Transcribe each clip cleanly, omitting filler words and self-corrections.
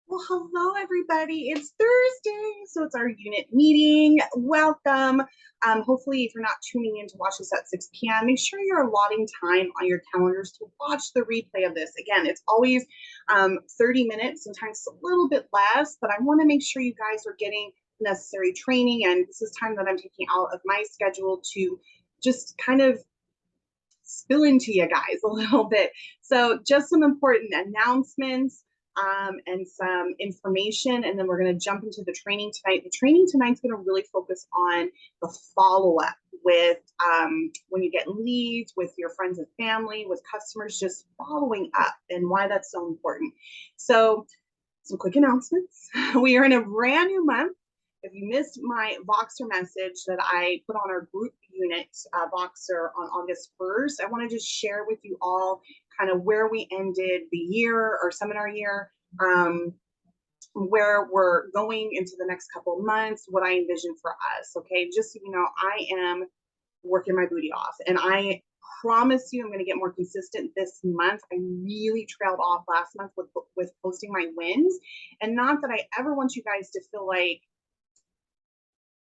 Well, hello, everybody. It's Thursday, so it's our unit meeting. Welcome. Hopefully, if you're not tuning in to watch this at 6 p.m., make sure you're allotting time on your calendars to watch the replay of this. Again, it's always 30 minutes, sometimes a little bit less, but I want to make sure you guys are getting necessary training, and this is time that I'm taking out of my schedule to just kind of spill into you guys a little bit. So just some important announcements and some information, and then we're going to jump into the training tonight. The training tonight's going to really focus on the follow-up with when you get leads, with your friends and family, with customers, just following up and why that's so important. So some quick announcements. We are in a brand new month. If you missed my Voxer message that I put on our group unit Voxer on August 1st, I want to just share with you all kind of where we ended the year or seminar year, where we're going into the next couple of months, what I envision for us. Okay, just so you know, I am working my booty off, and I promise you I'm going to get more consistent this month. I really trailed off last month with posting my wins, and not that I ever want you guys to feel like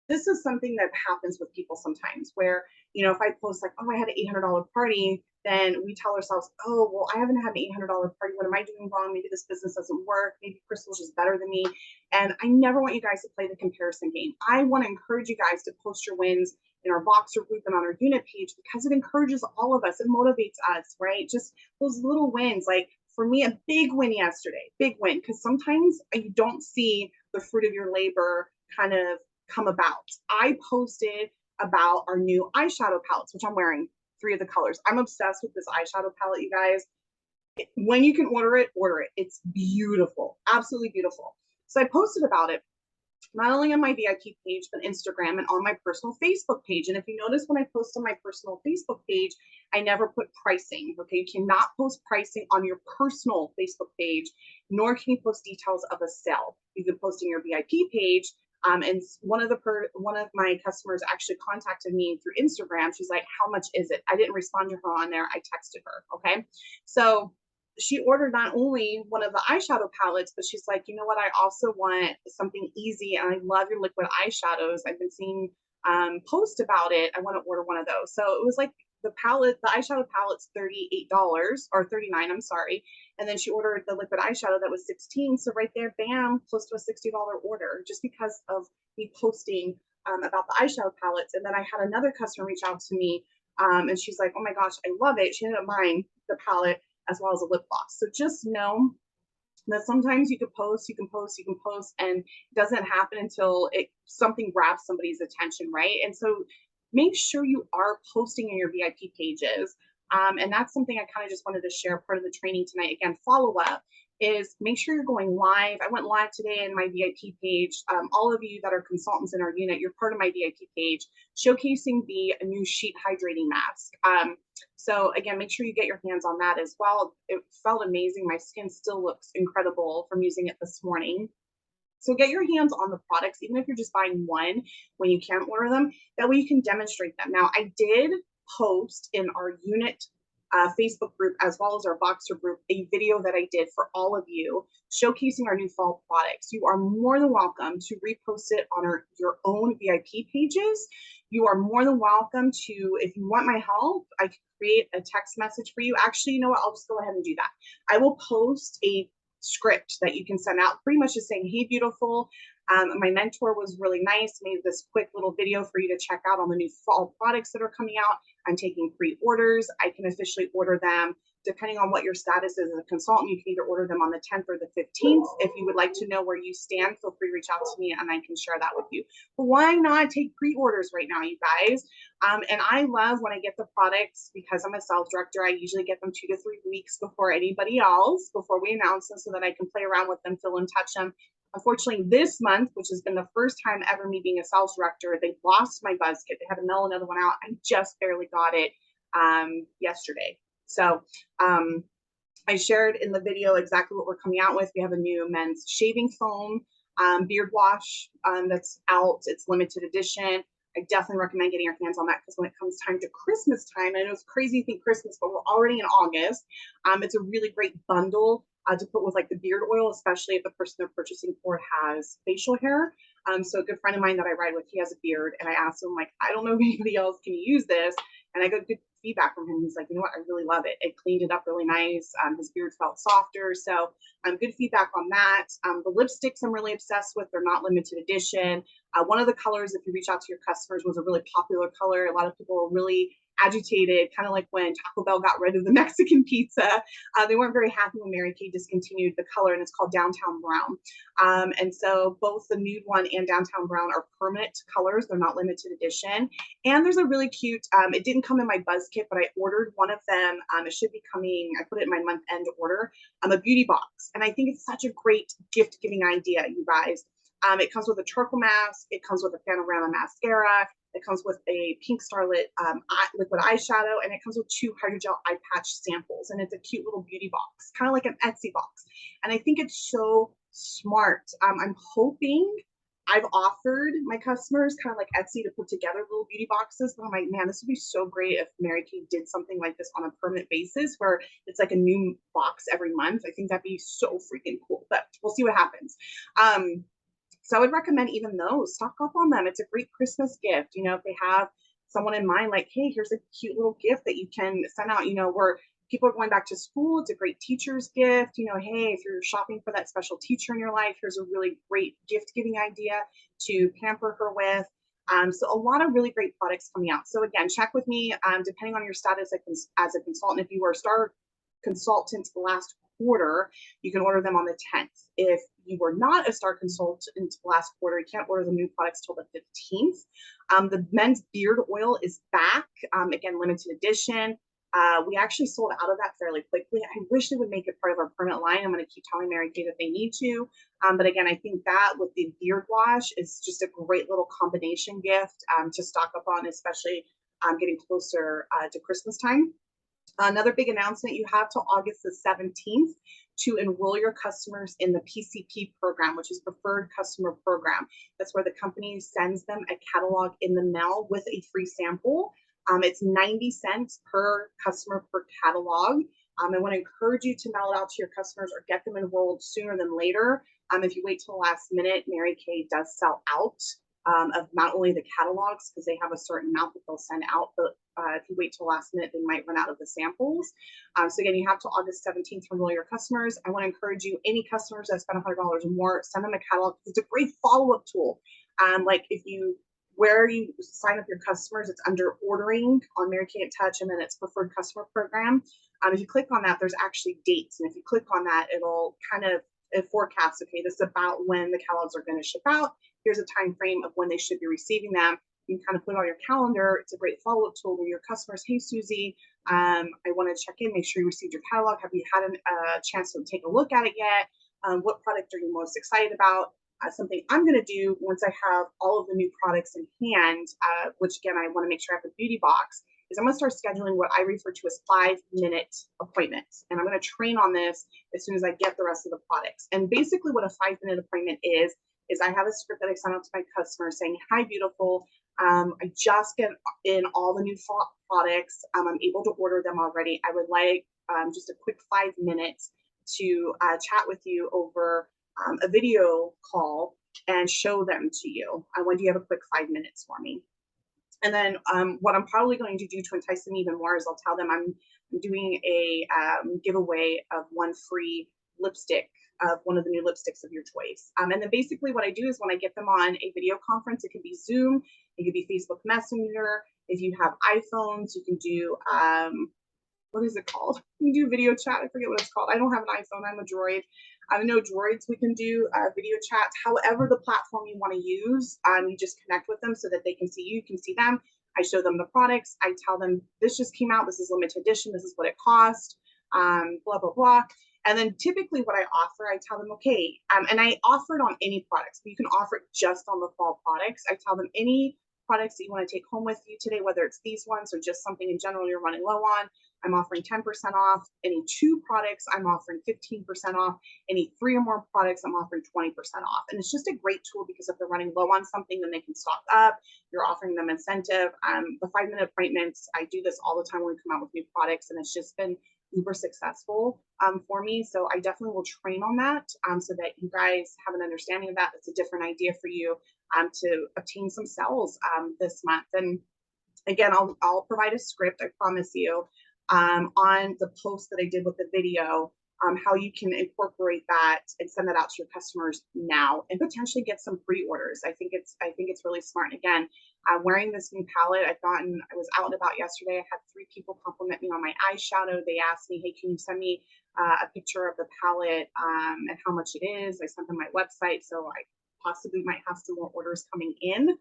this is something that happens with people sometimes where, you know, if I post like, oh, I had an $800 party, then we tell ourselves, oh, well, I haven't had an $800 party. What am I doing wrong? Maybe this business doesn't work. Maybe Crystal's just better than me. And I never want you guys to play the comparison game. I want to encourage you guys to post your wins in our Voxer group and on our unit page, because it encourages all of us. It motivates us, right? Just those little wins. Like for me, a big win yesterday, big win, because sometimes you don't see the fruit of your labor kind of come about. I posted about our new eyeshadow palettes, which I'm wearing 3 of the colors. I'm obsessed with this eyeshadow palette, you guys. When you can order it, order it. It's beautiful, absolutely beautiful. So I posted about it, not only on my VIP page, but Instagram and on my personal Facebook page. And if you notice, when I post on my personal Facebook page, I never put pricing. Okay, you cannot post pricing on your personal Facebook page, nor can you post details of a sale. You can post in your VIP page. And one of my customers actually contacted me through Instagram. She's like, "How much is it?" I didn't respond to her on there. I texted her. Okay, so she ordered not only one of the eyeshadow palettes, but she's like, you know what? I also want something easy, and I love your liquid eyeshadows. I've been seeing posts about it. I want to order one of those. So it was like the eyeshadow palette's $38 or 39. I'm sorry. And then she ordered the liquid eyeshadow that was 16. So right there, bam, close to a $60 order just because of me posting about the eyeshadow palettes. And then I had another customer reach out to me, and she's like, oh my gosh, I love it. She ended up buying the palette as well as a lip gloss. So just know that sometimes you can post, and it doesn't happen until something grabs somebody's attention, right? And so make sure you are posting in your VIP pages. And that's something I kind of just wanted to share, part of the training tonight. Again, follow up is make sure you're going live. I went live today in my VIP page. All of you that are consultants in our unit, you're part of my VIP page, showcasing the new sheet hydrating mask. So again, make sure you get your hands on that as well. It felt amazing. My skin still looks incredible from using it this morning. So get your hands on the products, even if you're just buying one when you can't order them. That way you can demonstrate them. Now, I did post in our unit Facebook group, as well as our Voxer group, a video that I did for all of you showcasing our new fall products. You are more than welcome to repost it on your own VIP pages. You are more than welcome to, if you want my help, I can create a text message for you. Actually, you know what? I'll just go ahead and do that. I will post a script that you can send out, pretty much just saying, hey, beautiful. My mentor was really nice, made this quick little video for you to check out on the new fall products that are coming out. I'm taking pre-orders. I can officially order them depending on what your status is as a consultant. You can either order them on the 10th or the 15th. If you would like to know where you stand, feel free to reach out to me and I can share that with you. But why not take pre-orders right now, you guys? And I love when I get the products, because I'm a sales director, I usually get them 2 to 3 weeks before anybody else, before we announce them, so that I can play around with them, feel and touch them. Unfortunately, this month, which has been the first time ever me being a sales director, they lost my buzz kit. They had to mail another one out. I just barely got it yesterday. So I shared in the video exactly what we're coming out with. We have a new men's shaving foam beard wash that's out. It's limited edition. I definitely recommend getting your hands on that, because when it comes time to Christmas time, I know it's crazy to think Christmas, but we're already in August. It's a really great bundle to put with like the beard oil, especially if the person they're purchasing for has facial hair. So a good friend of mine that I ride with, he has a beard, and I asked him like, I don't know if anybody else can use this, and I got good feedback from him. He's like, you know what, I really love it. It cleaned it up really nice. His beard felt softer, so good feedback on that. The lipsticks I'm really obsessed with. They're not limited edition. One of the colors, if you reach out to your customers, was a really popular color. A lot of people were really agitated, kind of like when Taco Bell got rid of the Mexican pizza. They weren't very happy when Mary Kay discontinued the color, and it's called Downtown Brown. And so both the nude one and Downtown Brown are permanent colors. They're not limited edition. And there's a really cute, it didn't come in my buzz kit, but I ordered one of them. It should be coming, I put it in my month end order, a beauty box. And I think it's such a great gift giving idea, you guys. It comes with a charcoal mask. It comes with a Panorama mascara. It comes with a Pink Starlit liquid eyeshadow, and it comes with 2 hydrogel eye patch samples. And it's a cute little beauty box, kind of like an Etsy box. And I think it's so smart. I'm hoping, I've offered my customers kind of like Etsy to put together little beauty boxes, but I'm like, man, this would be so great if Mary Kay did something like this on a permanent basis where it's like a new box every month. I think that'd be so freaking cool, but we'll see what happens. So I would recommend even those, stock up on them. It's a great Christmas gift. You know, if they have someone in mind, like, hey, here's a cute little gift that you can send out, you know, where people are going back to school. It's a great teacher's gift. You know, hey, if you're shopping for that special teacher in your life, here's a really great gift giving idea to pamper her with. So a lot of really great products coming out. So again, check with me, depending on your status as a consultant. If you were a star consultant last quarter, you can order them on the 10th. If you were not a star consultant last quarter, you can't order the new products till the 15th. The men's beard oil is back, again, limited edition. We actually sold out of that fairly quickly. I wish they would make it part of our permanent line. I'm going to keep telling Mary Kay that they need to. But again, I think that with the beard wash is just a great little combination gift to stock up on, especially getting closer to Christmas time. Another big announcement, you have till August the 17th to enroll your customers in the PCP program, which is Preferred Customer Program. That's where the company sends them a catalog in the mail with a free sample. It's 90 cents per customer per catalog. I want to encourage you to mail it out to your customers or get them enrolled sooner than later. If you wait till the last minute, Mary Kay does sell out of not only the catalogs, because they have a certain amount that they'll send out, but if you wait till last minute, they might run out of the samples. So again, you have till August 17th to enroll your customers. I want to encourage you, any customers that spend $100 or more, send them a catalog. It's a great follow-up tool. Like if you, where you sign up your customers, it's under ordering on Mary Kay Touch, and then it's Preferred Customer Program. If you click on that, there's actually dates. And if you click on that, it'll kind of forecast, okay, this is about when the catalogs are going to ship out. Here's a time frame of when they should be receiving them. You can kind of put it on your calendar. It's a great follow-up tool where your customers, hey, Susie, I want to check in, make sure you received your catalog. Have you had a chance to take a look at it yet? What product are you most excited about? Something I'm going to do once I have all of the new products in hand, which again, I want to make sure I have a beauty box, is I'm going to start scheduling what I refer to as 5-minute appointments. And I'm going to train on this as soon as I get the rest of the products. And basically what a 5-minute appointment is I have a script that I send out to my customers saying, hi, beautiful. I just get in all the new products. I'm able to order them already. I would like just a quick 5 minutes to chat with you over a video call and show them to you. When do you have a quick 5 minutes for me? And then what I'm probably going to do to entice them even more is I'll tell them I'm doing a giveaway of one free lipstick of one of the new lipsticks of your choice. And then basically what I do is when I get them on a video conference, it could be Zoom, it could be Facebook Messenger. If you have iPhones, you can do, what is it called? You can do video chat. I forget what it's called. I don't have an iPhone. I'm a Droid. I know Droids, we can do video chats. However, the platform you want to use, you just connect with them so that they can see you, can see them. I show them the products. I tell them this just came out. This is limited edition. This is what it cost. Blah, blah, blah. And then typically what I offer, I tell them, okay, and I offer it on any products, but you can offer it just on the fall products. I tell them any products that you want to take home with you today, whether it's these ones or just something in general you're running low on, I'm offering 10% off. Any 2 products, I'm offering 15% off. Any 3 or more products, I'm offering 20% off. And it's just a great tool because if they're running low on something, then they can stock up. You're offering them incentive. The 5-minute appointments, I do this all the time when we come out with new products, and it's just been uber successful for me. So I definitely will train on that so that you guys have an understanding of that. It's a different idea for you to obtain some sales this month. And again, I'll provide a script, I promise you, on the post that I did with the video, how you can incorporate that and send that out to your customers now and potentially get some pre-orders. I think it's really smart. And again, wearing this new palette, I was out and about yesterday. I had 3 people compliment me on my eyeshadow. They asked me, hey, can you send me a picture of the palette and how much it is? I sent them my website, so I possibly might have some more orders coming in.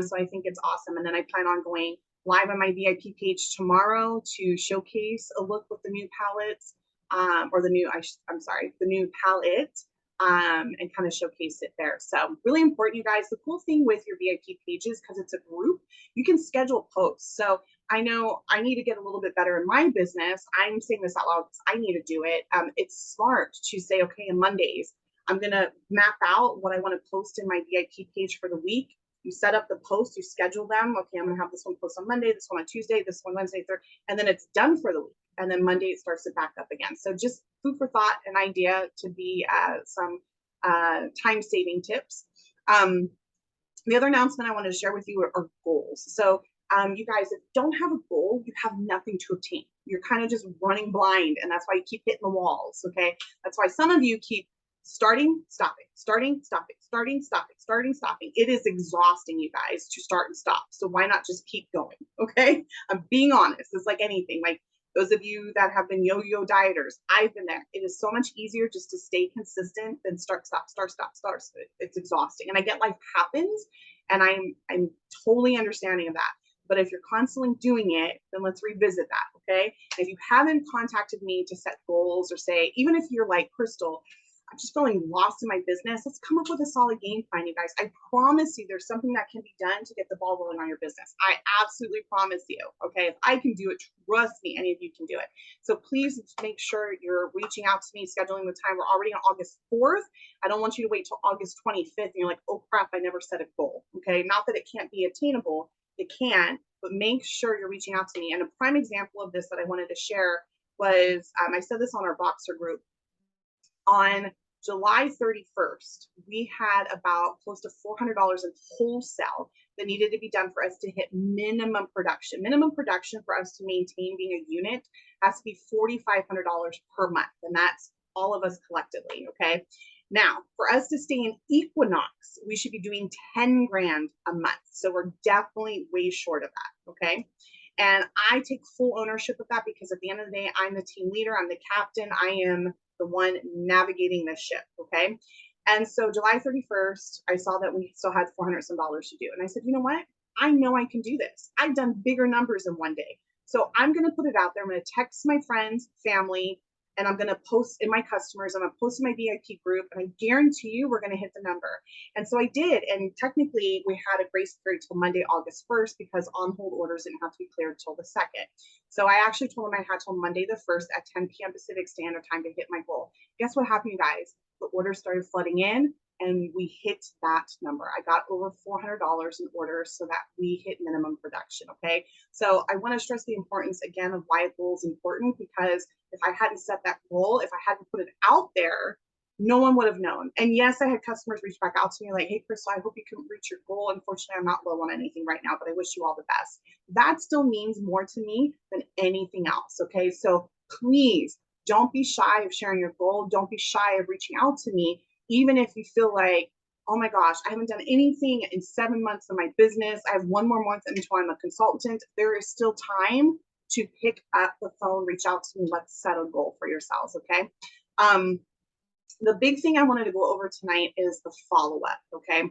So I think it's awesome. And then I plan on going live on my VIP page tomorrow to showcase a look with the new palettes, or the new palette, and kind of showcase it there. So really important, you guys. The cool thing with your VIP pages, because it's a group, you can schedule posts. So I know I need to get a little bit better in my business. I'm saying this out loud because I need to do it. It's smart to say, okay, on Mondays, I'm going to map out what I want to post in my VIP page for the week. You set up the post, you schedule them. Okay, I'm going to have this one post on Monday, this one on Tuesday, this one Wednesday, third, and then it's done for the week. And then Monday it starts to back up again. So just food for thought, an idea to be some time-saving tips. The other announcement I wanted to share with you are goals. So you guys, if you don't have a goal, you have nothing to obtain. You're kind of just running blind, and that's why you keep hitting the walls, okay? That's why some of you keep starting, stopping, starting, stopping, starting, stopping, starting, stopping. It is exhausting, you guys, to start and stop. So why not just keep going, okay? I'm being honest. It's like anything. Like those of you that have been yo-yo dieters, I've been there. It is so much easier just to stay consistent than start, stop, start, stop, start. It's exhausting. And I get life happens, and I'm totally understanding of that. But if you're constantly doing it, then let's revisit that, okay? And if you haven't contacted me to set goals or say, even if you're like, Crystal, I'm just feeling lost in my business, let's come up with a solid game plan, you guys. I promise you there's something that can be done to get the ball rolling on your business. I absolutely promise you, okay? If I can do it, trust me, any of you can do it. So please make sure you're reaching out to me, scheduling the time. We're already on August 4th. I don't want you to wait till August 25th and you're like, oh crap, I never set a goal, okay? Not that it can't be attainable, it can, but make sure you're reaching out to me. And a prime example of this that I wanted to share was, I said this on our Voxer group, on July 31st, we had about close to $400 in wholesale that needed to be done for us to hit minimum production. Minimum production for us to maintain being a unit has to be $4,500 per month, and that's all of us collectively, okay? Now, for us to stay in Equinox, we should be doing 10 grand a month. So we're definitely way short of that, okay? And I take full ownership of that because at the end of the day, I'm the team leader, I'm the captain, I am the one navigating the ship, okay? And so July 31st, I saw that we still had $400 some to do. And I said, you know what? I know I can do this. I've done bigger numbers in one day. So I'm going to put it out there. I'm going to text my friends, family, and I'm going to post in my customers. I'm going to post in my VIP group, and I guarantee you we're going to hit the number. And so I did. And technically, we had a grace period till Monday, August 1st, because on-hold orders didn't have to be cleared till the 2nd. So I actually told them I had till Monday the 1st at 10 p.m. Pacific Standard Time to hit my goal. Guess what happened, you guys? The orders started flooding in, and we hit that number. I got over $400 in orders so that we hit minimum production, okay? So I want to stress the importance, again, of why a goal is important, because if I hadn't set that goal, if I hadn't put it out there, no one would have known. And yes, I had customers reach back out to me like, hey, Crystal, I hope you can reach your goal. Unfortunately, I'm not low on anything right now, but I wish you all the best. That still means more to me than anything else, okay? So please don't be shy of sharing your goal. Don't be shy of reaching out to me, even if you feel like, oh my gosh, I haven't done anything in 7 months of my business. I have 1 more month until I'm a consultant. There is still time to pick up the phone, reach out to me. Let's set a goal for yourselves, okay? The big thing I wanted to go over tonight is the follow-up, okay?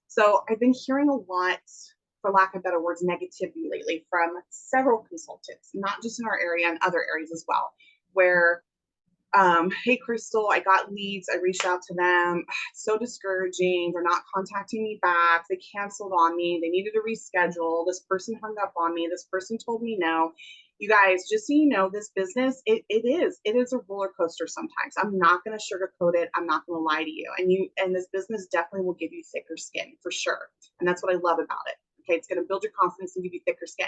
So I've been hearing a lot, for lack of better words, negativity lately from several consultants, not just in our area and other areas as well, where, hey, Crystal, I got leads, I reached out to them, it's so discouraging, they're not contacting me back, they canceled on me, they needed to reschedule, this person hung up on me, this person told me no. You guys, just so you know, this business, it is a roller coaster sometimes. I'm not going to sugarcoat it. I'm not going to lie to you. And this business definitely will give you thicker skin for sure. And that's what I love about it. Okay. It's going to build your confidence and give you thicker skin.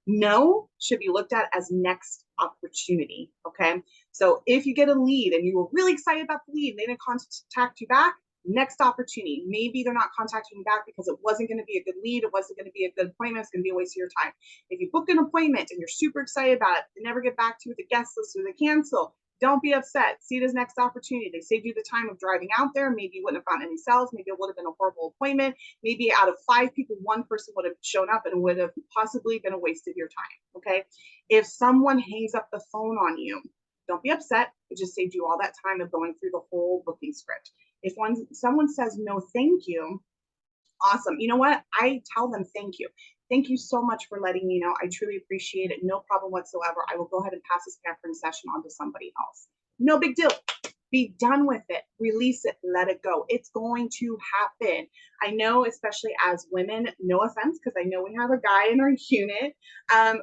No should be looked at as next opportunity. Okay. So if you get a lead and you were really excited about the lead, they didn't contact you back, next opportunity. Maybe they're not contacting you back because it wasn't going to be a good lead. It wasn't going to be a good appointment. It's going to be a waste of your time. If you book an appointment and you're super excited about it, they never get back to you with a guest list or they cancel. Don't be upset. See it as next opportunity. They saved you the time of driving out there. Maybe you wouldn't have gotten any sales. Maybe it would have been a horrible appointment. Maybe out of 5 people, 1 person would have shown up and it would have possibly been a waste of your time. Okay. If someone hangs up the phone on you, don't be upset. It just saved you all that time of going through the whole booking script. If someone says no, thank you, awesome. You know what? I tell them thank you. Thank you so much for letting me know. I truly appreciate it. No problem whatsoever. I will go ahead and pass this pampering session on to somebody else. No big deal. Be done with it. Release it. Let it go. It's going to happen. I know, especially as women, no offense, because I know we have a guy in our unit.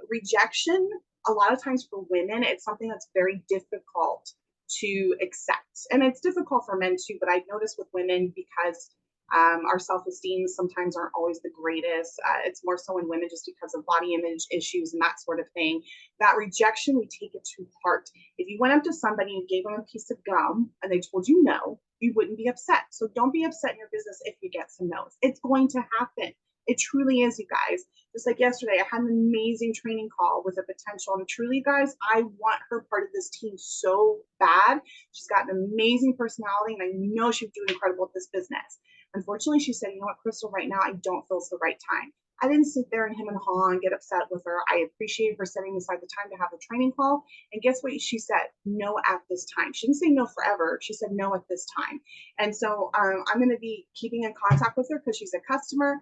Rejection, a lot of times for women, it's something that's very difficult to accept. And it's difficult for men too, but I've noticed with women because our self-esteem sometimes aren't always the greatest. It's more so in women just because of body image issues and that sort of thing. That rejection, we take it to heart. If you went up to somebody and gave them a piece of gum and they told you no, you wouldn't be upset. So don't be upset in your business if you get some no's. It's going to happen. It truly is, you guys. Just like yesterday, I had an amazing training call with a potential. And truly, you guys, I want her part of this team so bad. She's got an amazing personality, and I know she'd do incredible at this business. Unfortunately, she said, you know what, Crystal, right now, I don't feel it's the right time. I didn't sit there and him and haw and get upset with her. I appreciated her setting aside the time to have a training call. And guess what she said? No at this time. She didn't say no forever. She said no at this time. And so I'm going to be keeping in contact with her because she's a customer.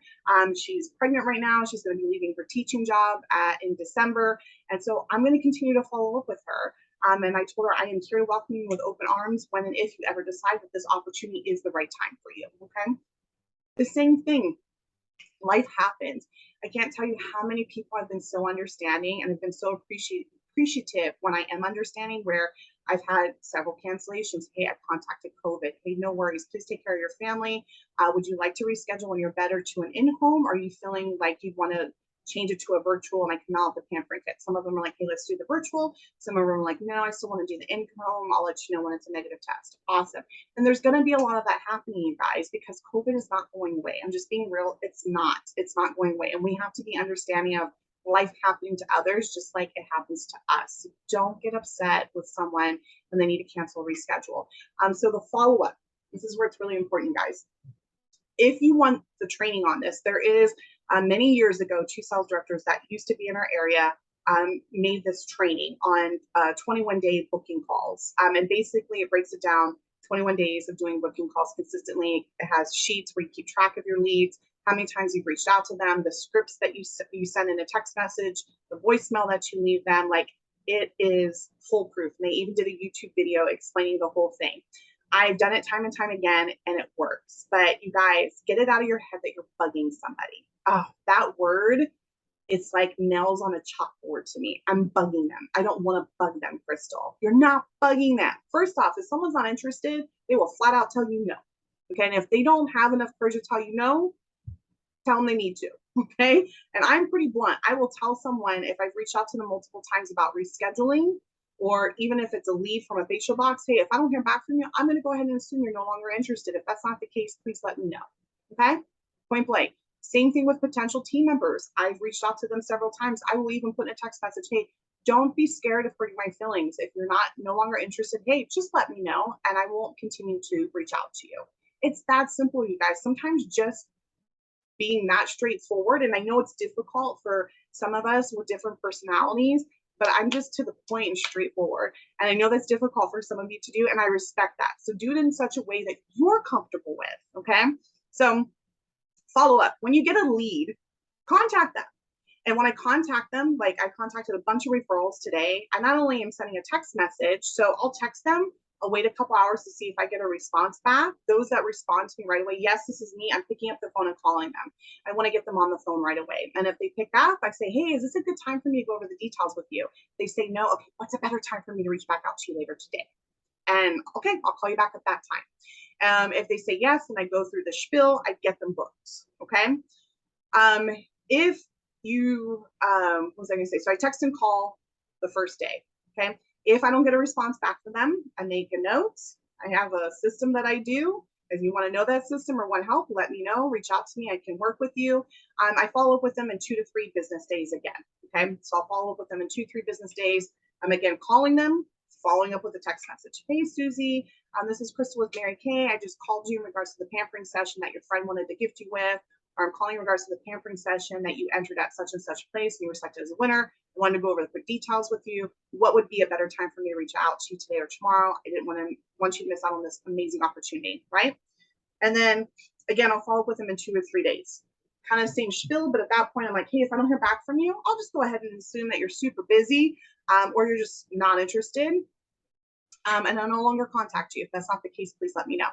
She's pregnant right now. She's going to be leaving her teaching job in December. And so I'm going to continue to follow up with her. And I told her I am here to welcome you with open arms when and if you ever decide that this opportunity is the right time for you. Okay. The same thing. Life happens. I can't tell you how many people have been so understanding and have been so appreciative when I am understanding, where I've had several cancellations. Hey, I've contacted COVID. Hey, no worries. Please take care of your family. Would you like to reschedule when you're better to an in-home? Are you feeling like you want to change it to a virtual and I can out the pampering kit? Some of them are like, hey, let's do the virtual. Some of them are like, no, I still want to do the in-home. I'll let you know when it's a negative test. Awesome. And there's going to be a lot of that happening, you guys, because COVID is not going away. I'm just being real. It's not going away. And we have to be understanding of life happening to others just like it happens to us. So don't get upset with someone when they need to cancel or reschedule. So the follow-up, this is where it's really important, guys. If you want the training on this, there is many years ago, 2 sales directors that used to be in our area made this training on 21-day booking calls. And basically it breaks it down, 21 days of doing booking calls consistently. It has sheets where you keep track of your leads, how many times you've reached out to them, the scripts that you send in a text message, the voicemail that you leave them. Like, it is foolproof. And they even did a YouTube video explaining the whole thing. I've done it time and time again, and it works. But you guys, get it out of your head that you're bugging somebody. Oh, that word, it's like nails on a chalkboard to me. I'm bugging them. I don't want to bug them, Crystal. You're not bugging them. First off, if someone's not interested, they will flat out tell you no. Okay, and if they don't have enough courage to tell you no, tell them they need to. Okay, and I'm pretty blunt. I will tell someone if I've reached out to them multiple times about rescheduling, or even if it's a lead from a facial box, hey, if I don't hear back from you, I'm going to go ahead and assume you're no longer interested. If that's not the case, please let me know. Okay, point blank. Same thing with potential team members. I've reached out to them several times. I will even put in a text message, hey, don't be scared of hurting my feelings. If you're not no longer interested, hey, just let me know and I won't continue to reach out to you. It's that simple, you guys. Sometimes just being that straightforward, and I know it's difficult for some of us with different personalities, but I'm just to the point and straightforward. And I know that's difficult for some of you to do, and I respect that. So do it in such a way that you're comfortable with, okay? So follow up. When you get a lead, contact them. And when I contact them, like I contacted a bunch of referrals today, I not only am sending a text message, so I'll text them, I'll wait a couple hours to see if I get a response back. Those that respond to me right away, yes, this is me, I'm picking up the phone and calling them. I want to get them on the phone right away. And if they pick up, I say, hey, is this a good time for me to go over the details with you? They say no. Okay, what's a better time for me to reach back out to you later today? And okay, I'll call you back at that time. If they say yes, and I go through the spiel, I get them booked. Okay. If you, what was I going to say? So I text and call the first day. Okay. If I don't get a response back from them, I make a note. I have a system that I do. If you want to know that system or want help, let me know. Reach out to me. I can work with you. I follow up with them in 2 to 3 business days again. Okay. So I'll follow up with them in 2, 3 business days. I'm again calling them, following up with a text message. Hey, Susie, this is Crystal with Mary Kay. I just called you in regards to the pampering session that your friend wanted to gift you with, or I'm calling in regards to the pampering session that you entered at such and such place and you were selected as a winner. I wanted to go over the quick details with you. What would be a better time for me to reach out to you today or tomorrow? I didn't want you to miss out on this amazing opportunity, right? And then again, I'll follow up with them in 2 or 3 days. Kind of same spiel, but at that point, I'm like, hey, if I don't hear back from you, I'll just go ahead and assume that you're super busy, or you're just not interested. And I'll no longer contact you. If that's not the case, please let me know.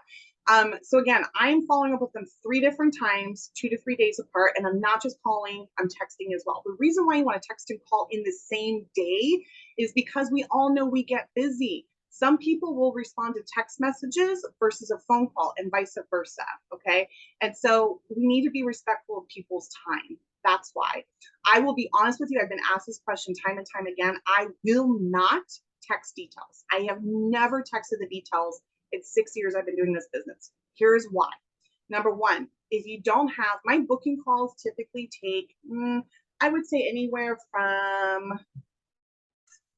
So again, I'm following up with them 3 different times, 2 to 3 days apart, and I'm not just calling, I'm texting as well. The reason why you want to text and call in the same day is because we all know we get busy. Some people will respond to text messages versus a phone call and vice versa, okay? And so we need to be respectful of people's time. That's why. I will be honest with you, I've been asked this question time and time again. I will not text details. I have never texted the details. It's 6 years I've been doing this business. Here's why. Number one, if you don't have, my booking calls typically take, I would say anywhere from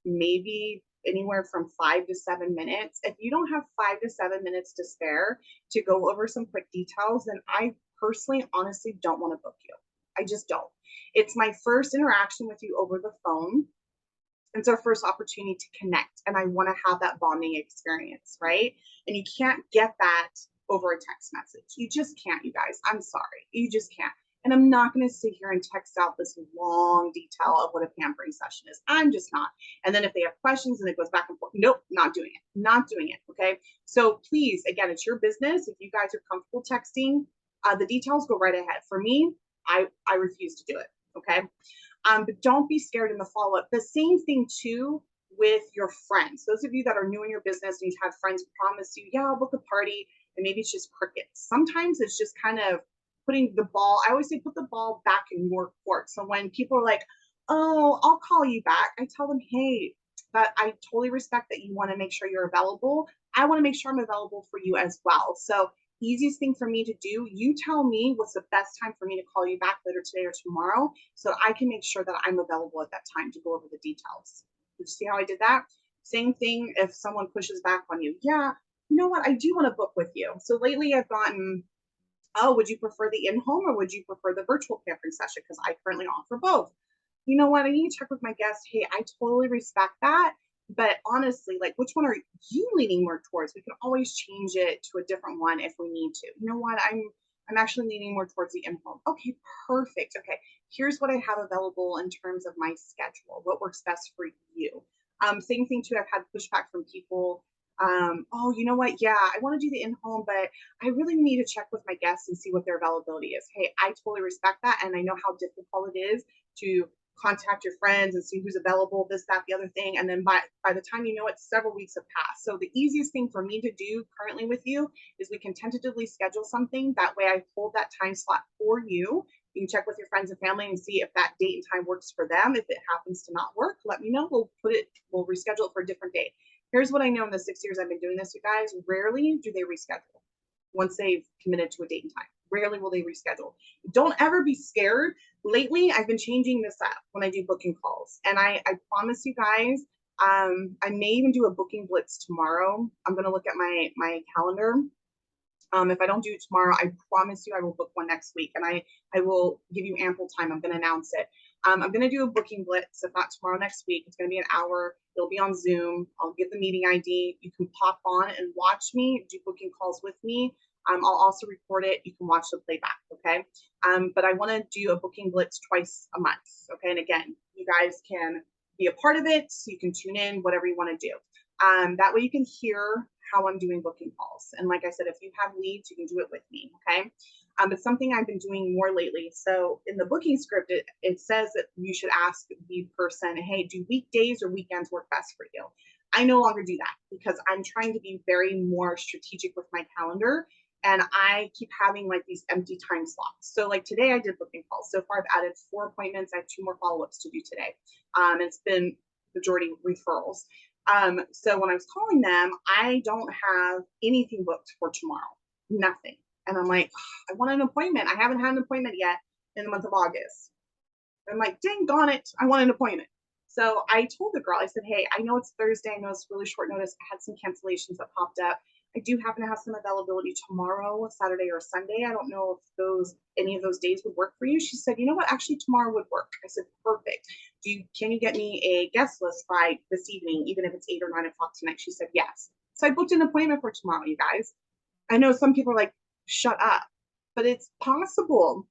5 to 7 minutes. If you don't have 5 to 7 minutes to spare to go over some quick details, then I personally, honestly, don't want to book you. I just don't. It's my first interaction with you over the phone. It's our first opportunity to connect, and I want to have that bonding experience, right? And you can't get that over a text message. You just can't, you guys. I'm sorry. You just can't. And I'm not going to sit here and text out this long detail of what a pampering session is. I'm just not. And then if they have questions and it goes back and forth, nope, not doing it. Not doing it. Okay. So please, again, it's your business. If you guys are comfortable texting, the details, go right ahead. For me, I refuse to do it. Okay. But don't be scared in the follow-up. The same thing too with your friends. Those of you that are new in your business and you've had friends promise you, yeah, I'll book a party, and maybe it's just crickets. Sometimes it's just kind of putting the ball, I always say put the ball back in your court. So when people are like, oh, I'll call you back, I tell them, hey, but I totally respect that you want to make sure you're available. I want to make sure I'm available for you as well. So easiest thing for me to do, you tell me what's the best time for me to call you back later today or tomorrow so I can make sure that I'm available at that time to go over the details. Did you see how I did that? Same thing if someone pushes back on you. Yeah, you know what? I do want to book with you. So lately I've gotten, oh, would you prefer the in-home or would you prefer the virtual pampering session? Because I currently offer both. You know what? I need to check with my guest. Hey, I totally respect that. But honestly, like, which one are you leaning more towards? We can always change it to a different one if we need to. You know what? I'm actually leaning more towards the in-home. Okay, perfect. Okay, here's what I have available in terms of my schedule. What works best for you? Same thing too. I've had pushback from people. Oh, you know what? Yeah, I want to do the in-home, but I really need to check with my guests and see what their availability is. Hey, I totally respect that, and I know how difficult it is to contact your friends and see who's available, this, that, the other thing. And then by the time you know it, several weeks have passed. So the easiest thing for me to do currently with you is we can tentatively schedule something. That way I hold that time slot for you. You can check with your friends and family and see if that date and time works for them. If it happens to not work, let me know. We'll reschedule it for a different date. Here's what I know in the 6 years I've been doing this, you guys. Rarely do they reschedule once they've committed to a date and time. Rarely will they reschedule. Don't ever be scared. Lately, I've been changing this up when I do booking calls. And I promise you guys, I may even do a booking blitz tomorrow. I'm going to look at my calendar. If I don't do it tomorrow, I promise you I will book one next week. And I will give you ample time. I'm going to announce it. I'm going to do a booking blitz, if not tomorrow, next week. It's going to be an hour. It'll be on Zoom. I'll give the meeting ID. You can pop on and watch me, do booking calls with me. I'll also record it. You can watch the playback, okay? But I want to do a booking blitz twice a month, okay? And again, you guys can be a part of it. So you can tune in, whatever you want to do. That way you can hear how I'm doing booking calls. And like I said, if you have leads, you can do it with me, okay? It's something I've been doing more lately. So in the booking script, it says that you should ask the person, hey, do weekdays or weekends work best for you? I no longer do that because I'm trying to be very more strategic with my calendar. And I keep having like these empty time slots. So like today I did booking calls. So far I've added 4 appointments. I have 2 more follow-ups to do today. It's been majority referrals. So when I was calling them, I don't have anything booked for tomorrow, nothing. And I'm like, I want an appointment. I haven't had an appointment yet in the month of August. I'm like, dang on it, I want an appointment. So I told the girl, I said, hey, I know it's Thursday. I know it's really short notice. I had some cancellations that popped up. I do happen to have some availability tomorrow, Saturday or Sunday. I don't know if any of those days would work for you. She said, you know what, actually tomorrow would work. I said, perfect. Can you get me a guest list by this evening, even if it's 8 or 9 o'clock tonight? She said, yes. So I booked an appointment for tomorrow, you guys. I know some people are like, shut up, but it's possible.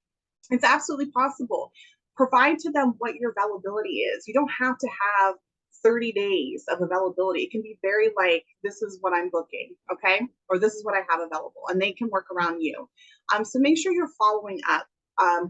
It's absolutely possible. Provide to them what your availability is. You don't have to have 30 days of availability. It can be very like, this is what I'm booking, okay? Or this is what I have available, and they can work around you. So make sure you're following up,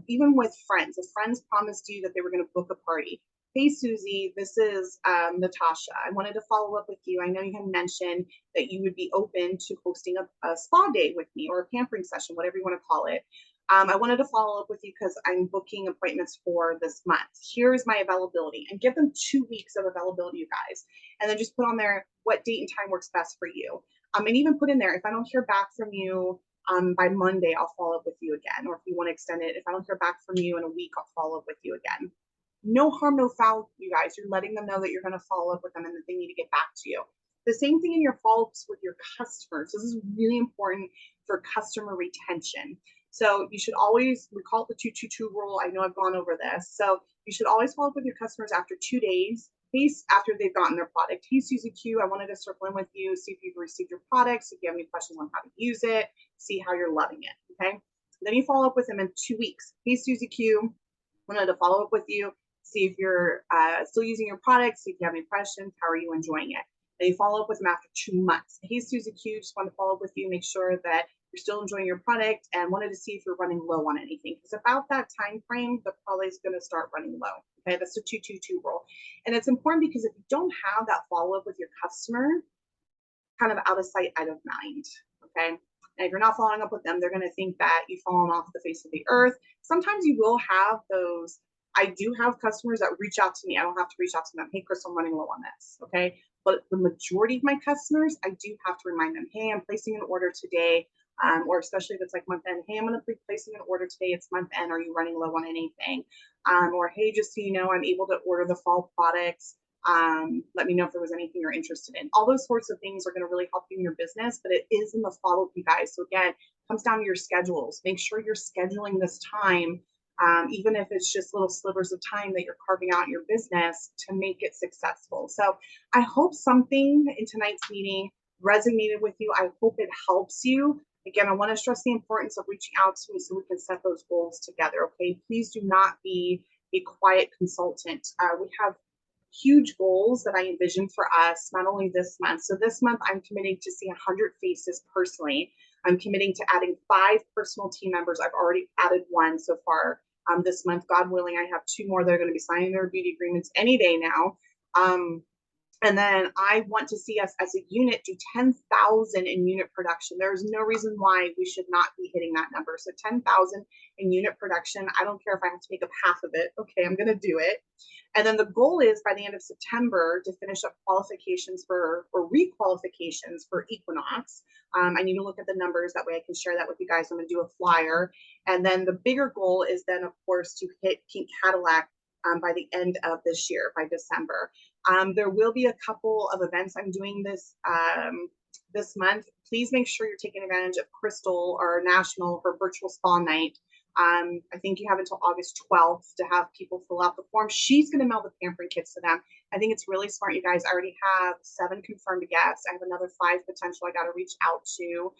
even with friends. If friends promised you that they were going to book a party, hey, Susie, this is Natasha. I wanted to follow up with you. I know you had mentioned that you would be open to hosting a spa day with me or a pampering session, whatever you want to call it. I wanted to follow up with you because I'm booking appointments for this month. Here's my availability, and give them 2 weeks of availability, you guys. And then just put on there what date and time works best for you. And even put in there, if I don't hear back from you by Monday, I'll follow up with you again. Or if you want to extend it, if I don't hear back from you in a week, I'll follow up with you again. No harm, no foul, you guys. You're letting them know that you're going to follow up with them and that they need to get back to you. The same thing in your follow-ups with your customers. This is really important for customer retention. So you should always, we call it the 222 rule. I know I've gone over this. So you should always follow up with your customers after 2 days, after they've gotten their product. Hey, Susie Q, I wanted to circle in with you, see if you've received your products, if you have any questions on how to use it, see how you're loving it, okay? Then you follow up with them in 2 weeks. Hey, Susie Q, wanted to follow up with you, see if you're still using your products, see if you have any questions, how are you enjoying it? Then you follow up with them after 2 months. Hey, Susie Q, just want to follow up with you, make sure that you're still enjoying your product, and wanted to see if you're running low on anything. Because about that time frame, the product is going to start running low. Okay, that's the 222 rule. And it's important because if you don't have that follow-up with your customer, kind of out of sight, out of mind. Okay. And if you're not following up with them, they're going to think that you've fallen off the face of the earth. Sometimes you will have those. I do have customers that reach out to me. I don't have to reach out to them. Hey, Chris, I'm running low on this. Okay. But the majority of my customers, I do have to remind them, hey, I'm placing an order today. Or especially if it's like month end, hey, I'm going to be placing an order today. It's month end. Are you running low on anything? Or hey, just so you know, I'm able to order the fall products. Let me know if there was anything you're interested in. All those sorts of things are going to really help you in your business, but it is in the follow-up, you guys. So again, it comes down to your schedules. Make sure you're scheduling this time, even if it's just little slivers of time that you're carving out in your business to make it successful. So I hope something in tonight's meeting resonated with you. I hope it helps you. Again, I want to stress the importance of reaching out to me so we can set those goals together. Okay, please do not be a quiet consultant. We have huge goals that I envision for us, not only this month. So this month, I'm committing to see 100 faces personally. I'm committing to adding 5 personal team members. I've already added 1 so far this month. God willing, I have 2 more that are going to be signing their beauty agreements any day now. And then I want to see us as a unit do 10,000 in unit production. There's no reason why we should not be hitting that number. So 10,000 in unit production. I don't care if I have to make up half of it. Okay, I'm going to do it. And then the goal is by the end of September to finish up qualifications or requalifications for Equinox. I need to look at the numbers. That way I can share that with you guys. I'm going to do a flyer. And then the bigger goal is then, of course, to hit Pink Cadillac by the end of this year, by December. There will be a couple of events I'm doing this month. Please make sure you're taking advantage of Crystal or National for virtual spa night. I think you have until August 12th to have people fill out the form. She's going to mail the pampering kits to them. I think it's really smart, you guys. I already have 7 confirmed guests. I have another 5 potential I got to reach out to.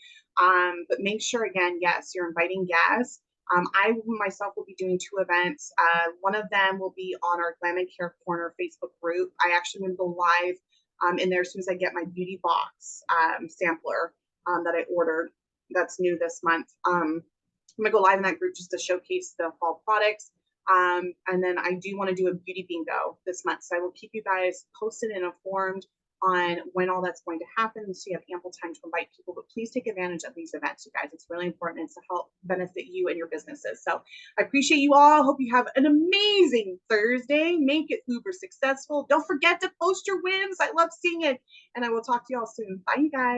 But make sure, again, yes, you're inviting guests. I myself will be doing 2 events. One of them will be on our Glam and Care Corner Facebook group. I actually will go live in there as soon as I get my beauty box sampler that I ordered. That's new this month. I'm gonna go live in that group just to showcase the fall products. And then I do want to do a beauty bingo this month. So I will keep you guys posted and informed on when all that's going to happen so you have ample time to invite people. But please take advantage of these events, you guys. It's really important. It's to help benefit you and your businesses. So I appreciate you all. Hope you have an amazing Thursday. Make it uber successful. Don't forget to post your wins. I love seeing it. And I will talk to you all soon. Bye, you guys.